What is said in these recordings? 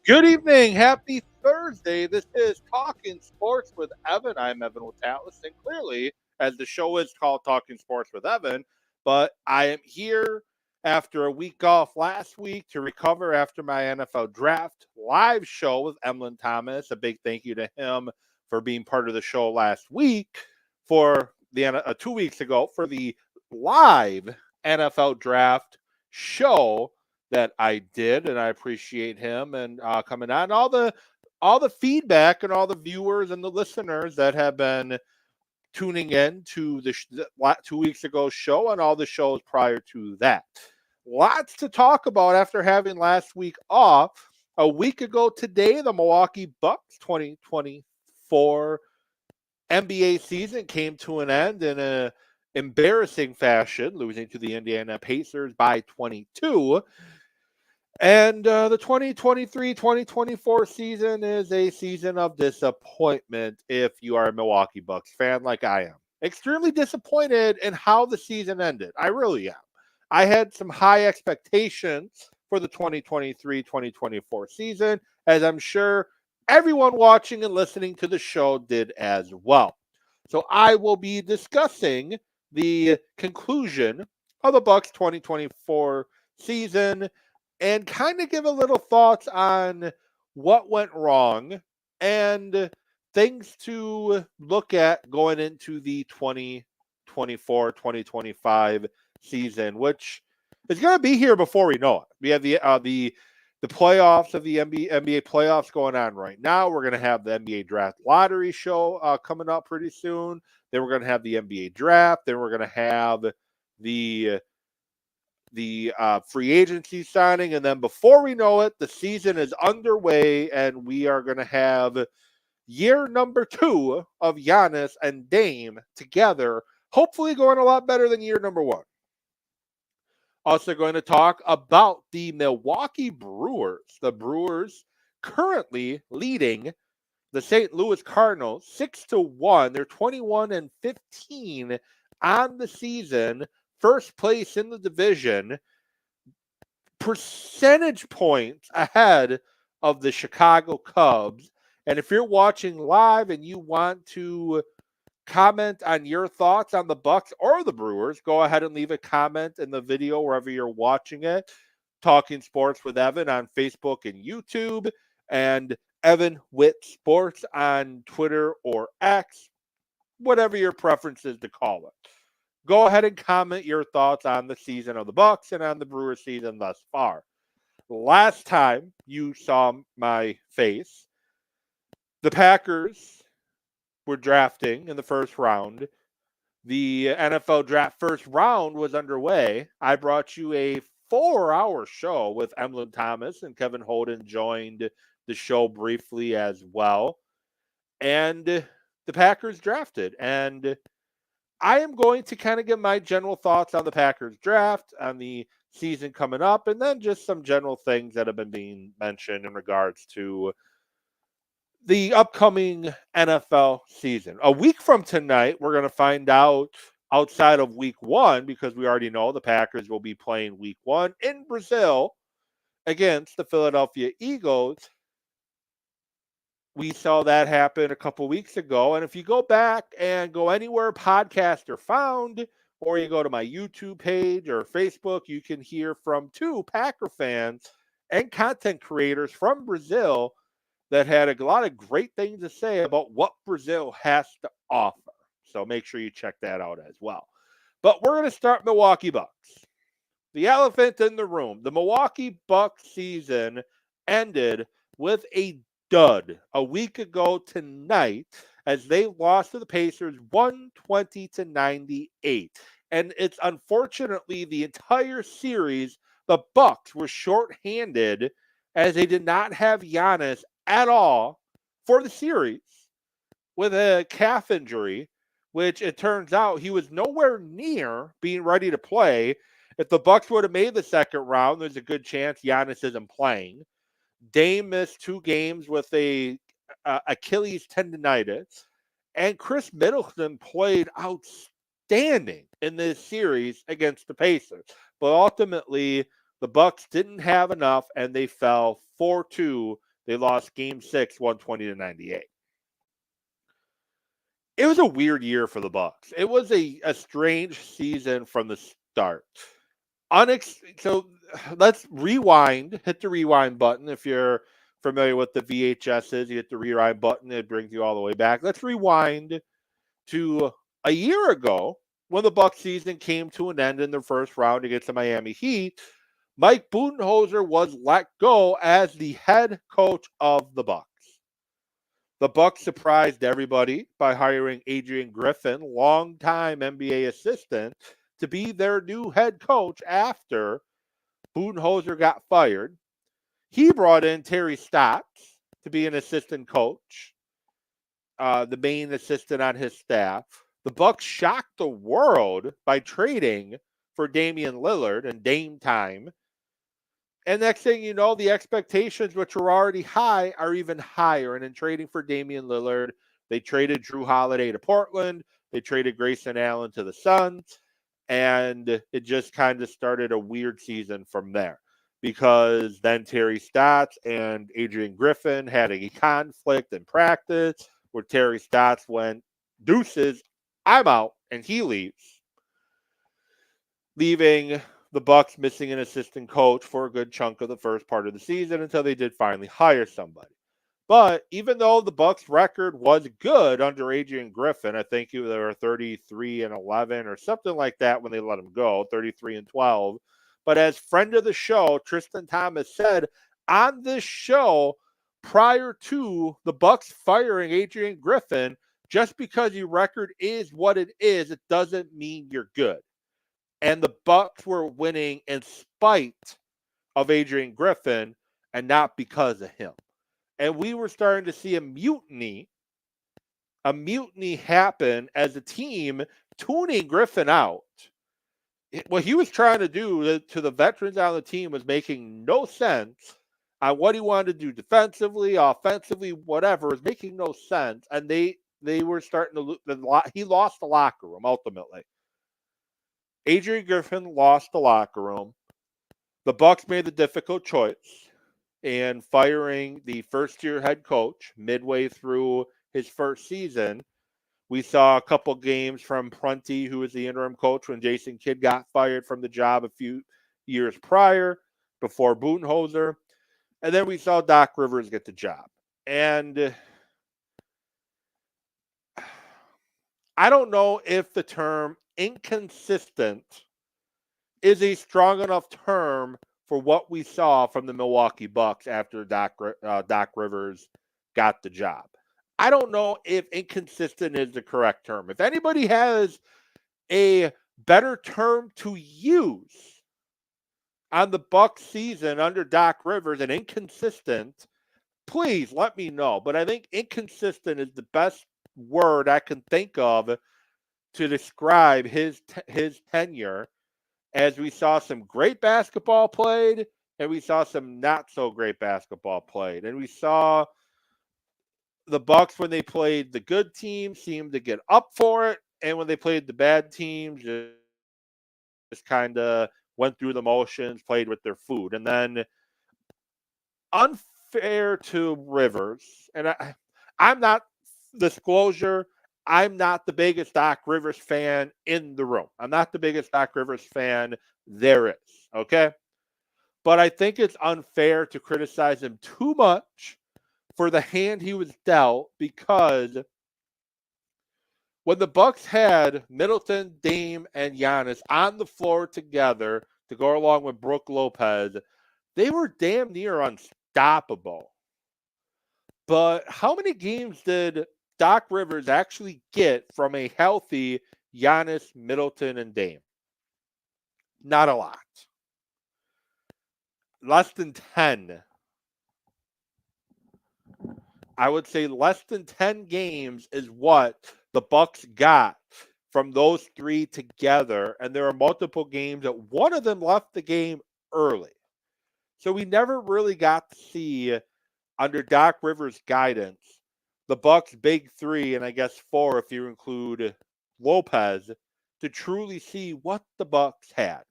Good evening. Happy Thursday. This is Talking Sports with Evan. I'm Evan Watalis, and clearly, as the show is called Talking Sports with Evan, but I am here after a week off last week to recover after my NFL draft live show with Emlyn Thomas. A big thank you to him for being part of the show last week for the 2 weeks ago for the live NFL draft show that I did, and I appreciate him and coming on. All the feedback and all the viewers and the listeners that have been tuning in to the 2 weeks ago show and all the shows prior to that. Lots to talk about after having last week off. A week ago today, the Milwaukee Bucks 2024 NBA season came to an end in a embarrassing fashion, losing to the Indiana Pacers by 22. And the 2023-2024 season is a season of disappointment if you are a Milwaukee Bucks fan like I am. Extremely disappointed in how the season ended. I really am. I had some high expectations for the 2023-2024 season, as I'm sure everyone watching and listening to the show did as well. So I will be discussing the conclusion of the Bucks 2024 season and kind of give a little thoughts on what went wrong and things to look at going into the 2024-2025 season, which is going to be here before we know it. We have the playoffs of the NBA playoffs going on right now. We're going to have the NBA draft lottery show coming up pretty soon. Then we're going to have the NBA draft. Then we're going to have the free agency signing, and then before we know it, the season is underway, and we are going to have year number 2 of Giannis and Dame together, hopefully going a lot better than year number 1. Also going to talk about the Milwaukee Brewers. The Brewers currently leading the St. Louis Cardinals 6-1. They're 21-15 on the season. First place in the division, percentage points ahead of the Chicago Cubs. And if you're watching live and you want to comment on your thoughts on the Bucks or the Brewers, go ahead and leave a comment in the video wherever you're watching it. Talking Sports with Evan on Facebook and YouTube, and Evan Witt Sports on Twitter or X, whatever your preference is to call it. Go ahead and comment your thoughts on the season of the Bucks and on the Brewers season thus far. Last time you saw my face, the Packers were drafting in the first round. The NFL draft first round was underway. I brought you a 4-hour show with Emlyn Thomas, and Kevin Holden joined the show briefly as well. And the Packers drafted, and I am going to kind of give my general thoughts on the Packers draft, on the season coming up, and then just some general things that have been being mentioned in regards to the upcoming NFL season. A week from tonight, we're going to find out outside of week 1, because we already know the Packers will be playing week 1 in Brazil against the Philadelphia Eagles. We saw that happen a couple weeks ago. And if you go back and go anywhere podcasts are found, or you go to my YouTube page or Facebook, you can hear from 2 Packer fans and content creators from Brazil that had a lot of great things to say about what Brazil has to offer. So make sure you check that out as well. But we're going to start Milwaukee Bucks. The elephant in the room. The Milwaukee Bucks season ended with a dud a week ago tonight as they lost to the Pacers 120-98. And it's unfortunately the entire series, the Bucks were shorthanded as they did not have Giannis at all for the series with a calf injury, which it turns out he was nowhere near being ready to play. If the Bucks would have made the second round, there's a good chance Giannis isn't playing. Dame missed 2 games with a Achilles tendonitis, and Chris Middleton played outstanding in this series against the Pacers. But ultimately, the Bucks didn't have enough, and they fell 4-2 They lost Game 6, 120-98. It was a weird year for the Bucks. It was a strange season from the start. So let's rewind. Hit the rewind button. If you're familiar with the VHS is, you hit the rewind button. It brings you all the way back. Let's rewind to a year ago when the Bucks season came to an end in the first round against the Miami Heat. Mike Budenholzer was let go as the head coach of the Bucks. The Bucks surprised everybody by hiring Adrian Griffin, longtime NBA assistant, to be their new head coach after Budenholzer got fired. He brought in Terry Stotts to be an assistant coach, the main assistant on his staff. The Bucks shocked the world by trading for Damian Lillard and Dame time. And next thing you know, the expectations, which were already high, are even higher. And in trading for Damian Lillard, they traded Drew Holiday to Portland. They traded Grayson Allen to the Suns. And it just kind of started a weird season from there. Because then Terry Stotts and Adrian Griffin had a conflict in practice where Terry Stotts went, deuces, I'm out, and he leaves, leaving the Bucks missing an assistant coach for a good chunk of the first part of the season until they did finally hire somebody. But even though the Bucks record was good under Adrian Griffin, I think they were 33-11 or something like that when they let him go, 33-12. But as friend of the show, Tristan Thomas said on this show prior to the Bucks firing Adrian Griffin, just because your record is what it is, it doesn't mean you're good. And the Bucks were winning in spite of Adrian Griffin and not because of him. And we were starting to see a mutiny happen as a team tuning Griffin out. What he was trying to do to the veterans on the team was making no sense on what he wanted to do defensively, offensively, whatever. Is making no sense. And they were starting to lose. He lost the locker room ultimately. Adrian Griffin lost the locker room. The Bucks made the difficult choice in firing the first-year head coach midway through his first season. We saw a couple games from Prunty, who was the interim coach when Jason Kidd got fired from the job a few years prior, before Budenholzer. And then we saw Doc Rivers get the job. And I don't know if the term inconsistent is a strong enough term for what we saw from the Milwaukee Bucks after Doc Rivers got the job. I don't know if inconsistent is the correct term. If anybody has a better term to use on the Bucks season under Doc Rivers and inconsistent, please let me know. But I think inconsistent is the best word I can think of to describe his tenure, as we saw some great basketball played and we saw some not so great basketball played. And we saw the Bucks, when they played the good teams, seemed to get up for it, and when they played the bad teams, just kind of went through the motions, played with their food. And then unfair to Rivers, and I'm not, disclosure, I'm not the biggest Doc Rivers fan in the room. I'm not the biggest Doc Rivers fan there is, okay? But I think it's unfair to criticize him too much for the hand he was dealt, because when the Bucks had Middleton, Dame, and Giannis on the floor together to go along with Brook Lopez, they were damn near unstoppable. But how many games did Doc Rivers actually get from a healthy Giannis, Middleton, and Dame? Not a lot. Less than 10. I would say less than 10 games is what the Bucks got from those three together. And there are multiple games that one of them left the game early. So we never really got to see, under Doc Rivers' guidance, the Bucks' big three, and I guess four if you include Lopez, to truly see what the Bucks had.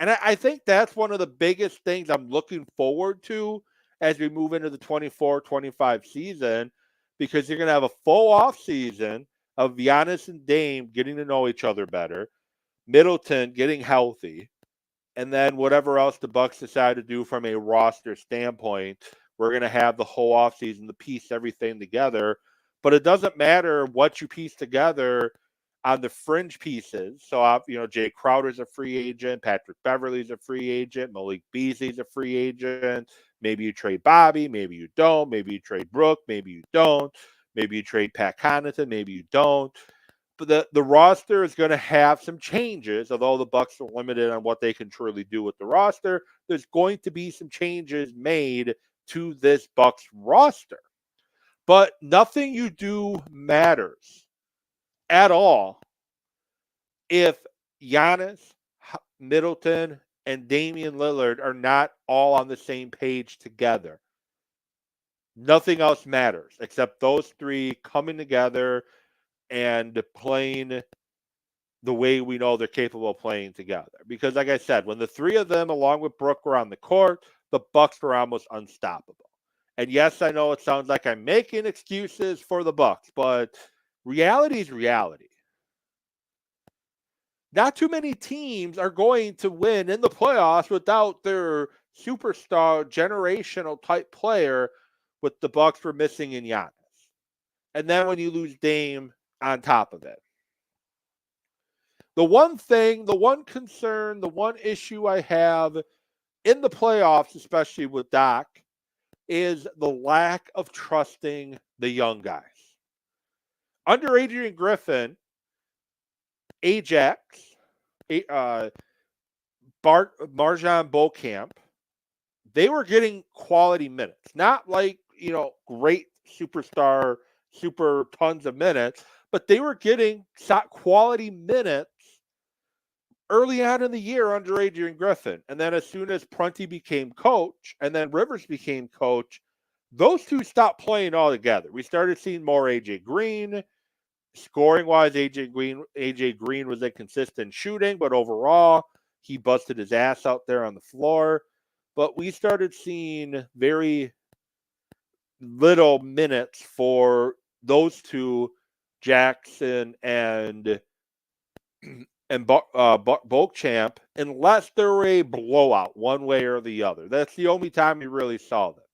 And I think that's one of the biggest things I'm looking forward to as we move into the 24-25 season, because you're going to have a full off season of Giannis and Dame getting to know each other better, Middleton getting healthy, and then whatever else the Bucks decide to do from a roster standpoint, we're going to have the whole offseason to piece everything together. But it doesn't matter what you piece together on the fringe pieces. So, Jay Crowder's a free agent, Patrick Beverley's a free agent, Malik Beasley's a free agent. Maybe you trade Bobby, maybe you don't. Maybe you trade Brooke, maybe you don't. Maybe you trade Pat Connaughton, maybe you don't. But the roster is going to have some changes, although the Bucks are limited on what they can truly do with the roster. There's going to be some changes made to this Bucks roster. But nothing you do matters at all if Giannis, Middleton, and Damian Lillard are not all on the same page together. Nothing else matters except those three coming together and playing the way we know they're capable of playing together. Because, like I said, when the three of them, along with Brooke, were on the court, the Bucks were almost unstoppable. And yes, I know it sounds like I'm making excuses for the Bucks, but reality is reality. Not too many teams are going to win in the playoffs without their superstar, generational type player, with the Bucks were missing in Giannis. And then when you lose Dame on top of it. The one thing, the one concern, the one issue I have in the playoffs, especially with Doc, is the lack of trusting the young guys. Under Adrian Griffin, Ajax, Marjan Beauchamp, they were getting quality minutes. Not like, great superstar, super tons of minutes, but they were getting quality minutes early on in the year under Adrian Griffin. And then as soon as Prunty became coach and then Rivers became coach, those two stopped playing altogether. We started seeing more AJ Green. Scoring-wise, AJ Green was inconsistent shooting, but overall, he busted his ass out there on the floor. But we started seeing very little minutes for those two, Jackson and Beauchamp, unless there were a blowout one way or the other. That's the only time we really saw them.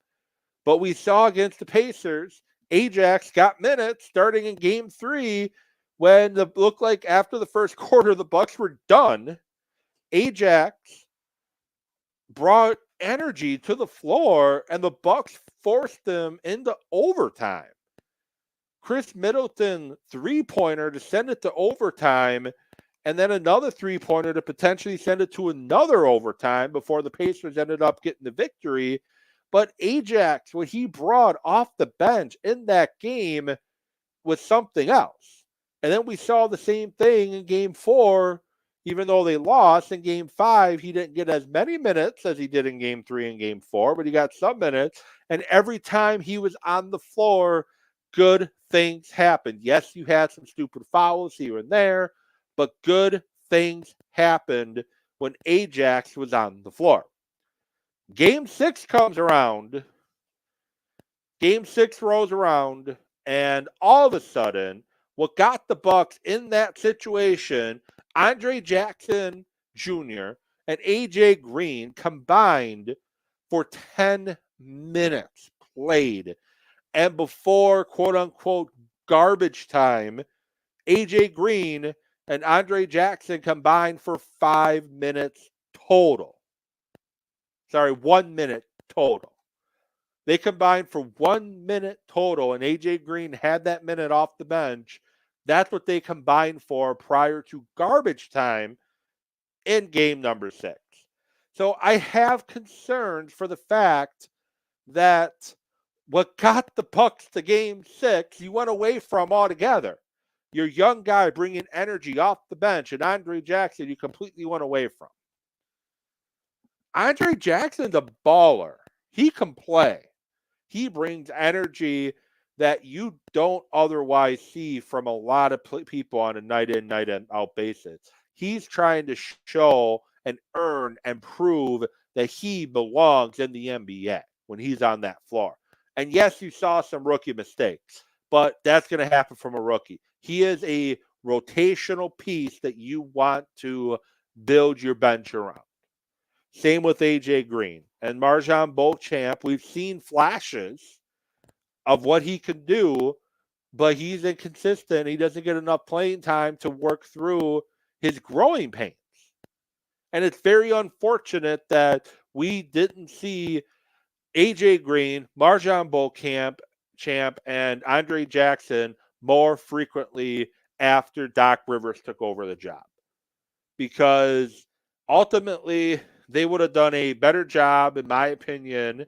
But we saw against the Pacers, Ajax got minutes starting in game 3 when it looked like after the first quarter the Bucks were done. Ajax brought energy to the floor and the Bucks forced them into overtime. Chris Middleton three-pointer to send it to overtime, and then another three-pointer to potentially send it to another overtime before the Pacers ended up getting the victory. But Ajax, what he brought off the bench in that game was something else. And then we saw the same thing in game 4, even though they lost. In game 5, he didn't get as many minutes as he did in game 3 and game 4, but he got some minutes. And every time he was on the floor, good things happened. Yes, you had some stupid fouls here and there, but good things happened when Ajax was on the floor. Game 6 comes around. Game 6 rolls around, and all of a sudden, what got the Bucks in that situation, Andre Jackson Jr. and AJ Green combined for 10 minutes played. And before, quote-unquote, garbage time, AJ Green and Andre Jackson combined for 5 minutes total. 1 minute total. They combined for 1 minute total, and AJ Green had that minute off the bench. That's what they combined for prior to garbage time in game number 6. So I have concerns for the fact that what got the Bucks to game 6, you went away from altogether. Your young guy bringing energy off the bench, and Andre Jackson, you completely went away from. Andre Jackson's a baller. He can play. He brings energy that you don't otherwise see from a lot of people on a night in, night out basis. He's trying to show and earn and prove that he belongs in the NBA. when he's on that floor. And yes, you saw some rookie mistakes, but that's going to happen from a rookie. He is a rotational piece that you want to build your bench around. Same with AJ Green and Marjan Beauchamp. We've seen flashes of what he can do, but he's inconsistent. He doesn't get enough playing time to work through his growing pains. And it's very unfortunate that we didn't see AJ Green, Marjan Beauchamp, and Andre Jackson more frequently after Doc Rivers took over the job. Because ultimately, they would have done a better job, in my opinion,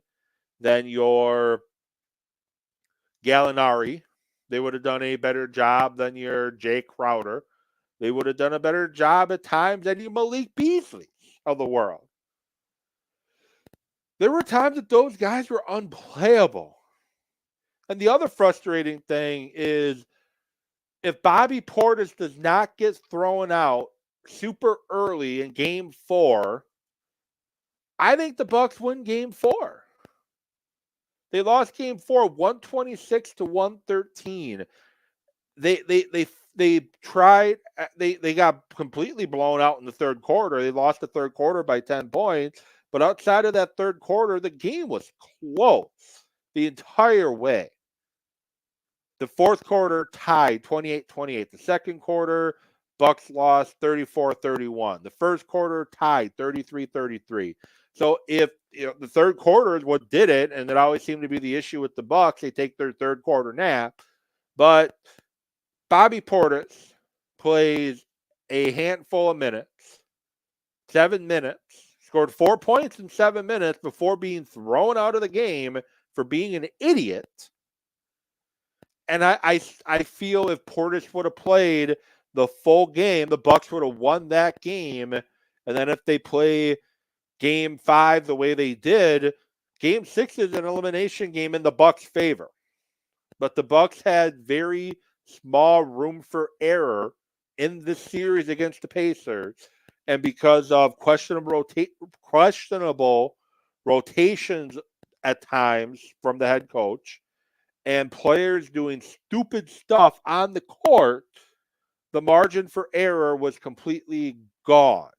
than your Gallinari. They would have done a better job than your Jay Crowder. They would have done a better job at times than your Malik Beasley of the world. There were times that those guys were unplayable. And the other frustrating thing is if Bobby Portis does not get thrown out super early in game 4, I think the Bucks win game 4. They lost game 4 126 to 113. They tried they got completely blown out in the third quarter. They lost the third quarter by 10 points, but outside of that third quarter, the game was close the entire way. The fourth quarter tied 28-28. The second quarter, Bucks lost 34-31. The first quarter tied 33-33. So if the third quarter is what did it, and it always seemed to be the issue with the Bucks, they take their third quarter nap. But Bobby Portis plays a handful of minutes, 7 minutes, scored 4 points in 7 minutes before being thrown out of the game for being an idiot. And I feel if Portis would have played the full game, the Bucks would have won that game. And then if they play game 5 the way they did, game 6 is an elimination game in the Bucks' favor. But the Bucks had very small room for error in this series against the Pacers. And because of questionable rotations at times from the head coach, and players doing stupid stuff on the court, the margin for error was completely gone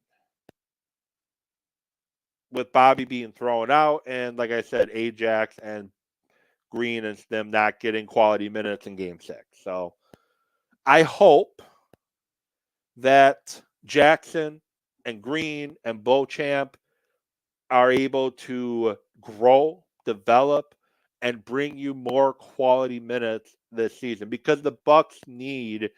with Bobby being thrown out and, like I said, Ajax and Green and them not getting quality minutes in Game 6. So I hope that Jackson and Green and Beauchamp are able to grow, develop, and bring you more quality minutes this season because the Bucks need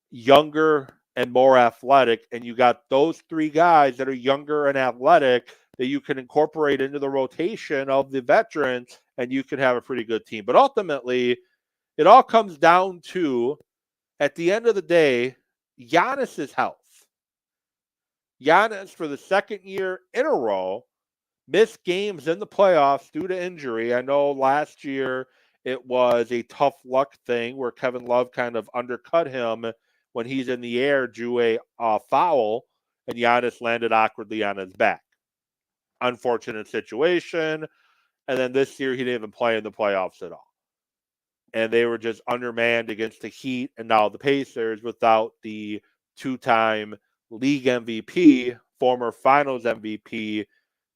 younger and more athletic, and you got those 3 guys that are younger and athletic that you can incorporate into the rotation of the veterans, and you can have a pretty good team. But ultimately, it all comes down to, at the end of the day, Giannis's health. Giannis, for the second year in a row, missed games in the playoffs due to injury. I know last year it was a tough luck thing where Kevin Love kind of undercut him when he's in the air, drew a foul, and Giannis landed awkwardly on his back. Unfortunate situation. And then this year he didn't even play in the playoffs at all. And they were just undermanned against the Heat and now the Pacers without the 2-time league MVP, former finals MVP,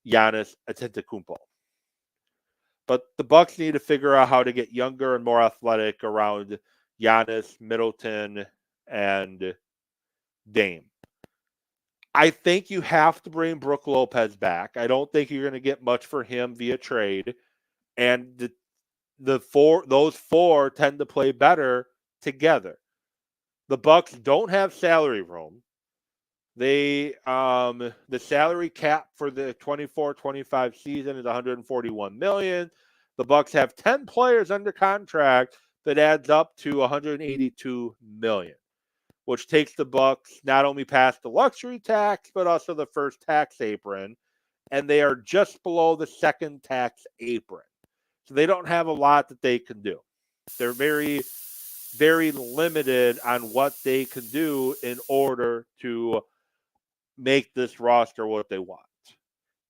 Giannis Antetokounmpo. But the Bucks need to figure out how to get younger and more athletic around Giannis, Middleton, and Dame. I think you have to bring Brook Lopez back. I don't think you're going to get much for him via trade. And those four tend to play better together. The Bucks don't have salary room. The salary cap for the 24-25 season is $141 million. The Bucks have 10 players under contract that adds up to $182 million, which takes the Bucks not only past the luxury tax but also the first tax apron, and they are just below the second tax apron. So they don't have a lot that they can do. They're very, very limited on what they can do in order to make this roster what they want.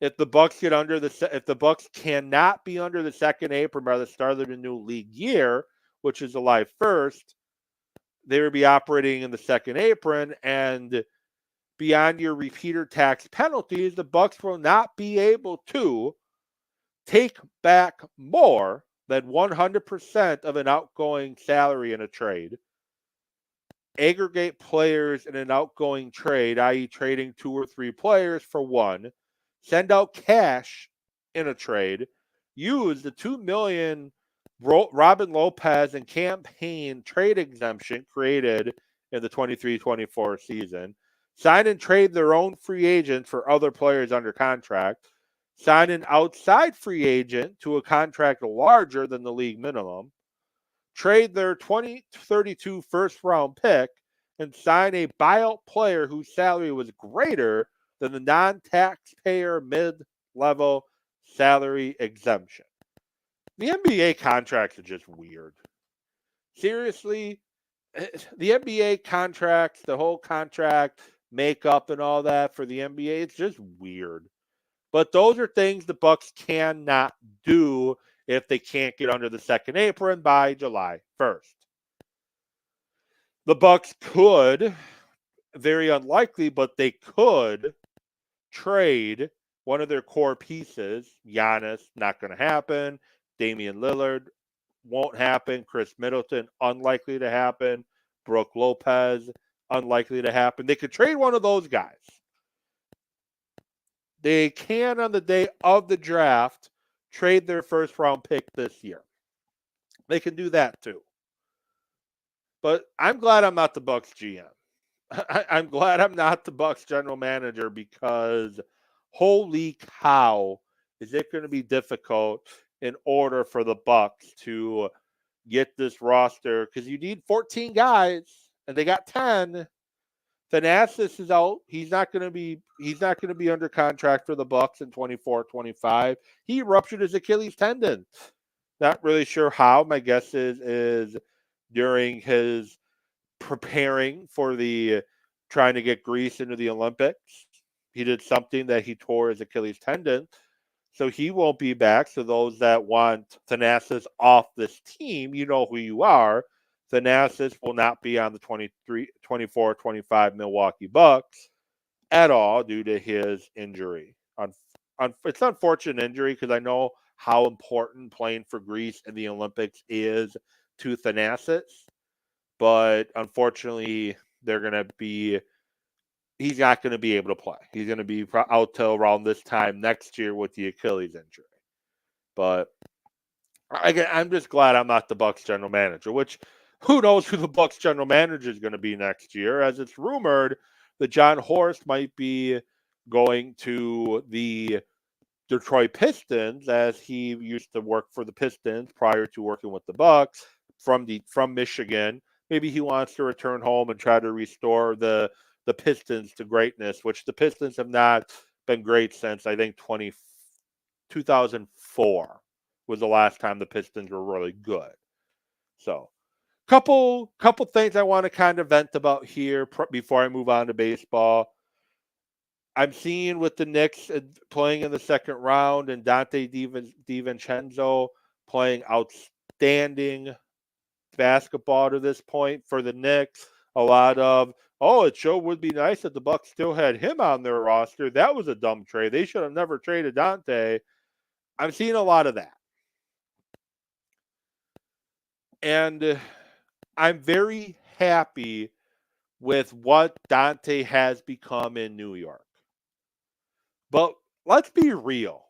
if the Bucks get under if the Bucks cannot be under the second apron by the start of the new league year, which is July 1st, they would be operating in the second apron, and beyond your repeater tax penalties, the Bucks will not be able to take back more than 100% of an outgoing salary in a trade, aggregate players in an outgoing trade, i.e. trading 2 or 3 players for one, send out cash in a trade, use the $2 million Robin Lopez and campaign trade exemption created in the 23-24 season, sign and trade their own free agents for other players under contract, sign an outside free agent to a contract larger than the league minimum, trade their 2032 first round pick, and sign a buyout player whose salary was greater than the non-taxpayer mid-level salary exemption. The NBA contracts are just weird. Seriously, the NBA contracts, the whole contract makeup and all that for the NBA, it's just weird. But those are things the Bucks cannot do if they can't get under the second apron by July 1st. The Bucks could, very unlikely, but they could trade one of their core pieces. Giannis, not going to happen. Damian Lillard, won't happen. Chris Middleton, unlikely to happen. Brooke Lopez, unlikely to happen. They could trade one of those guys. They can, on the day of the draft, trade their first round pick this year. They can do that too. But I'm glad I'm not the Bucks GM. I'm glad I'm not the Bucks general manager, because holy cow, is it going to be difficult in order for the Bucks to get this roster, because you need 14 guys and they got 10. Thanasis is out. He's not going to be under contract for the Bucks in 24-25. He ruptured his Achilles tendon. Not really sure how. My guess is during his preparing for the trying to get Greece into the Olympics, he did something that he tore his Achilles tendon. So he won't be back. So those that want Thanasis off this team, you know who you are. Thanasis will not be on the 24-25 Milwaukee Bucks at all due to his injury. It's an unfortunate injury, because I know how important playing for Greece in the Olympics is to Thanasis. But unfortunately, he's not going to be able to play. He's going to be out till around this time next year with the Achilles injury. But again, I'm just glad I'm not the Bucks general manager, which who knows who the Bucks general manager is going to be next year, as it's rumored that John Horst might be going to the Detroit Pistons, as he used to work for the Pistons prior to working with the Bucks from Michigan. Maybe he wants to return home and try to restore the Pistons to greatness, which the Pistons have not been great since, I think, 2004 was the last time the Pistons were really good. So, couple things I want to kind of vent about here before I move on to baseball. I'm seeing with the Knicks playing in the second round and Dante DiVincenzo playing outstanding basketball to this point for the Knicks. A lot of, it sure would be nice if the Bucks still had him on their roster. That was a dumb trade. They should have never traded Dante. I'm seeing a lot of that. And I'm very happy with what Dante has become in New York. But let's be real.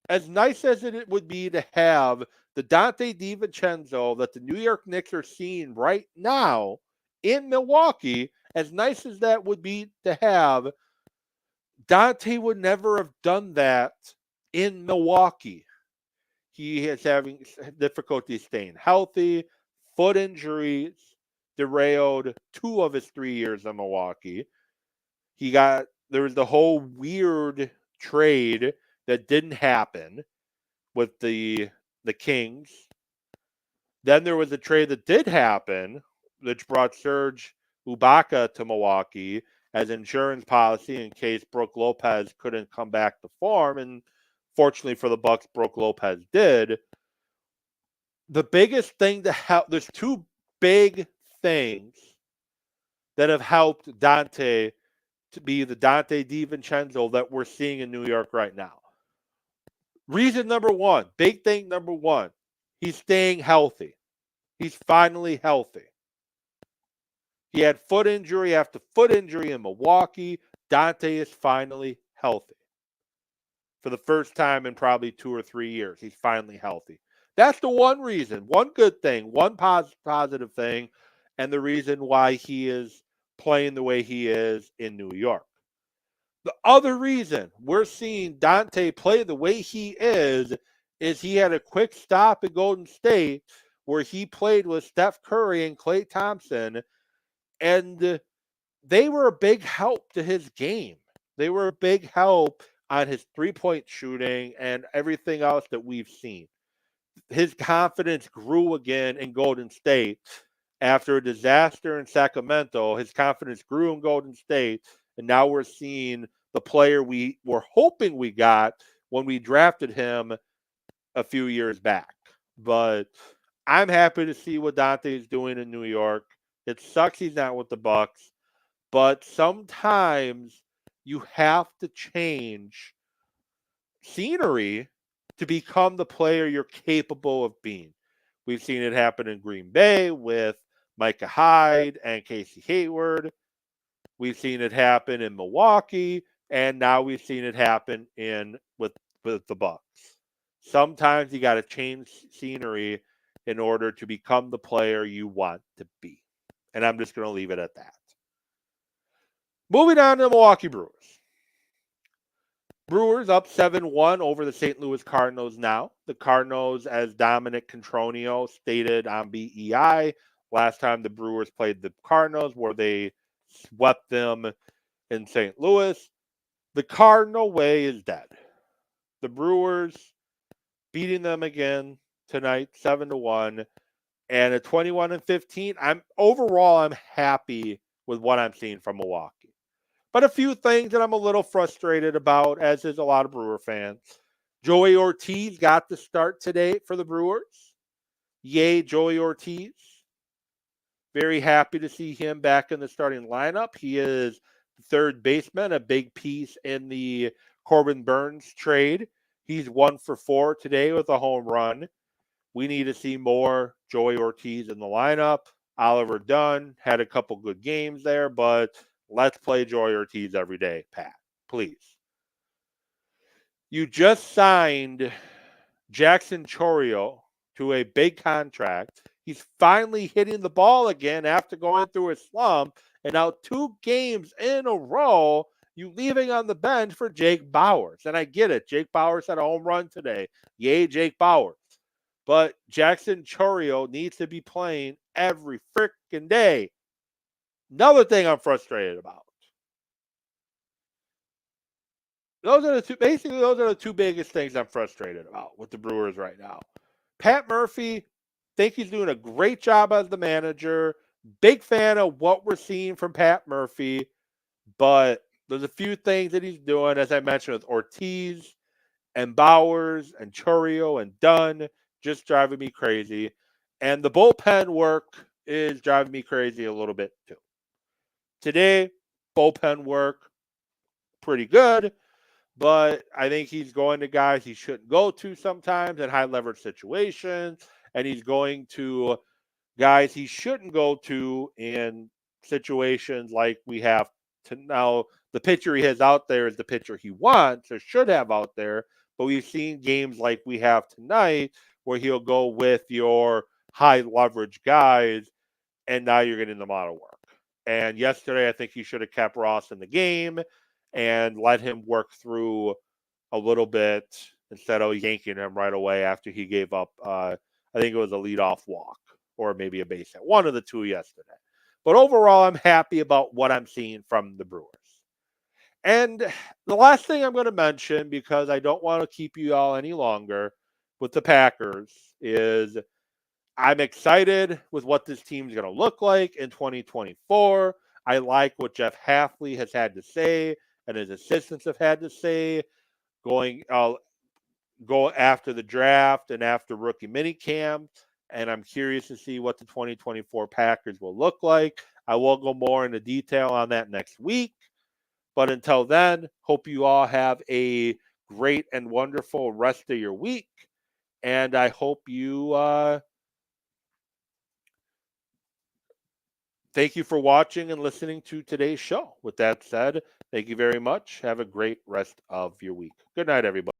As nice as it would be to have the Dante DiVincenzo that the New York Knicks are seeing right now in Milwaukee, as nice as that would be to have, Dante would never have done that in Milwaukee. He is having difficulty staying healthy. Foot injuries derailed 2 of his 3 years in Milwaukee. There was the whole weird trade that didn't happen with the Kings. Then there was a trade that did happen, which brought Serge Ibaka to Milwaukee, as insurance policy in case Brooke Lopez couldn't come back to form. And fortunately for the Bucks, Brooke Lopez did. The biggest thing to help, there's two big things that have helped Dante to be the Dante DiVincenzo that we're seeing in New York right now. Reason number one, big thing number one, he's staying healthy. He's finally healthy. He had foot injury after foot injury in Milwaukee. Dante is finally healthy. For the first time in probably 2 or 3 years, he's finally healthy. That's the one reason, one good thing, one positive thing, and the reason why he is playing the way he is in New York. The other reason we're seeing Dante play the way he is he had a quick stop at Golden State where he played with Steph Curry and Klay Thompson, and they were a big help to his game. They were a big help on his three-point shooting and everything else that we've seen. His confidence grew again in Golden State. After a disaster in Sacramento, his confidence grew in Golden State, and now we're seeing the player we were hoping we got when we drafted him a few years back. But I'm happy to see what Dante is doing in New York. It sucks he's not with the Bucks, but sometimes you have to change scenery to become the player you're capable of being. We've seen it happen in Green Bay with Micah Hyde and Casey Hayward. We've seen it happen in Milwaukee, and now we've seen it happen with the Bucks. Sometimes you got to change scenery in order to become the player you want to be. And I'm just going to leave it at that. Moving on to the Milwaukee Brewers. Brewers up 7-1 over the St. Louis Cardinals now. The Cardinals, as Dominic Contronio stated on BEI, last time the Brewers played the Cardinals, where they swept them in St. Louis. The Cardinal way is dead. The Brewers beating them again tonight, 7-1, and at 21-15. I'm happy with what I'm seeing from Milwaukee. But a few things that I'm a little frustrated about, as is a lot of Brewer fans. Joey Ortiz got the start today for the Brewers. Yay, Joey Ortiz. Very happy to see him back in the starting lineup. He is the third baseman, a big piece in the Corbin Burnes trade. He's 1 for 4 today with a home run. We need to see more Joey Ortiz in the lineup. Oliver Dunn had a couple good games there, but let's play Joey Ortiz every day, Pat. Please. You just signed Jackson Chourio to a big contract. He's finally hitting the ball again after going through a slump. And now 2 games in a row, you leaving on the bench for Jake Bauers. And I get it. Jake Bauers had a home run today. Yay, Jake Bauers. But Jackson Chourio needs to be playing every freaking day. Another thing I'm frustrated about. Those are the two biggest things I'm frustrated about with the Brewers right now. Pat Murphy, think he's doing a great job as the manager. Big fan of what we're seeing from Pat Murphy, but there's a few things that he's doing, as I mentioned, with Ortiz and Bauers and Chourio and Dunn, just driving me crazy. And the bullpen work is driving me crazy a little bit too. Today, bullpen work, pretty good, but I think he's going to guys he shouldn't go to sometimes in high leverage situations, and he's going to guys he shouldn't go to in situations like we have to now. The pitcher he has out there is the pitcher he wants or should have out there, but we've seen games like we have tonight where he'll go with your high leverage guys, and now you're getting them out of work. And yesterday, I think he should have kept Ross in the game and let him work through a little bit instead of yanking him right away after he gave up, I think it was a leadoff walk or maybe a base hit. One of the two yesterday. But overall, I'm happy about what I'm seeing from the Brewers. And the last thing I'm going to mention, because I don't want to keep you all any longer with the Packers, is I'm excited with what this team's going to look like in 2024. I like what Jeff Halfley has had to say and his assistants have had to say going go after the draft and after rookie minicamp. And I'm curious to see what the 2024 Packers will look like. I will go more into detail on that next week. But until then, hope you all have a great and wonderful rest of your week. And I hope you thank you for watching and listening to today's show. With that said, thank you very much. Have a great rest of your week. Good night, everybody.